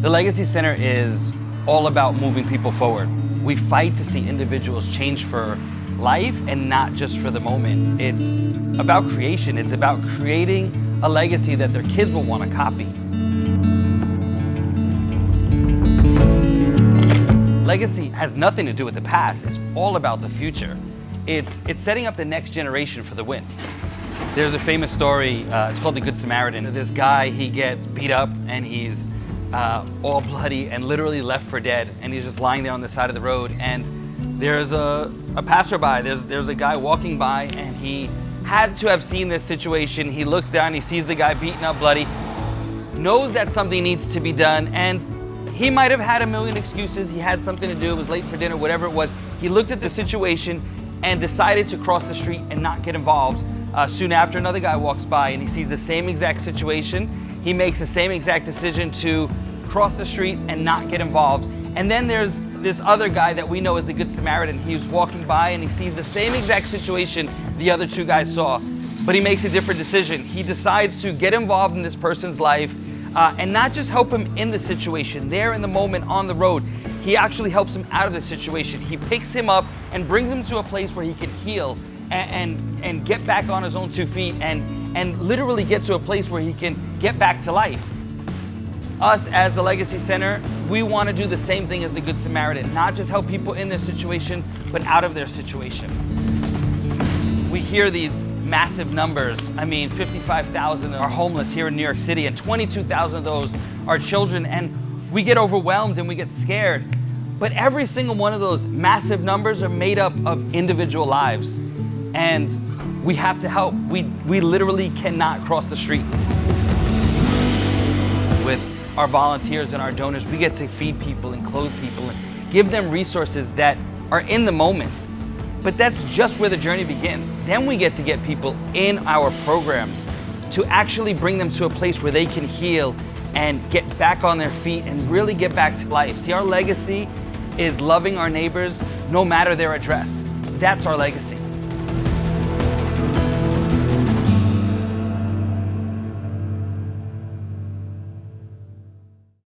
The Legacy Center is all about moving people forward. We fight to see individuals change for life and not just for the moment. It's about creation. It's about creating a legacy that their kids will want to copy. Legacy has nothing to do with the past. It's all about the future. It's setting up the next generation for the win. There's a famous story, it's called The Good Samaritan. This guy, he gets beat up and he's all bloody and literally left for dead. And he's just lying there on the side of the road. And there's a passerby, there's a guy walking by, and he had to have seen this situation. He looks down, he sees the guy beaten up bloody, knows that something needs to be done, and he might have had a million excuses. He had something to do, was late for dinner, whatever it was. He looked at the situation and decided to cross the street and not get involved. Soon after, another guy walks by and he sees the same exact situation. He makes the same exact decision to cross the street and not get involved. And then there's this other guy that we know as the Good Samaritan. He was walking by and he sees the same exact situation the other two guys saw, but he makes a different decision. He decides to get involved in this person's life and not just help him in the situation, there in the moment on the road. He actually helps him out of the situation. He picks him up and brings him to a place where he can heal and get back on his own 2 feet and literally get to a place where he can get back to life. Us as the Legacy Center, we want to do the same thing as the Good Samaritan, not just help people in their situation, but out of their situation. We hear these massive numbers. I mean, 55,000 are homeless here in New York City, and 22,000 of those are children, and we get overwhelmed and we get scared. But every single one of those massive numbers are made up of individual lives, and we have to help. We literally cannot cross the street. With our volunteers and our donors, we get to feed people and clothe people and give them resources that are in the moment. But that's just where the journey begins. Then we get to get people in our programs to actually bring them to a place where they can heal and get back on their feet and really get back to life. See, our legacy is loving our neighbors no matter their address. That's our legacy.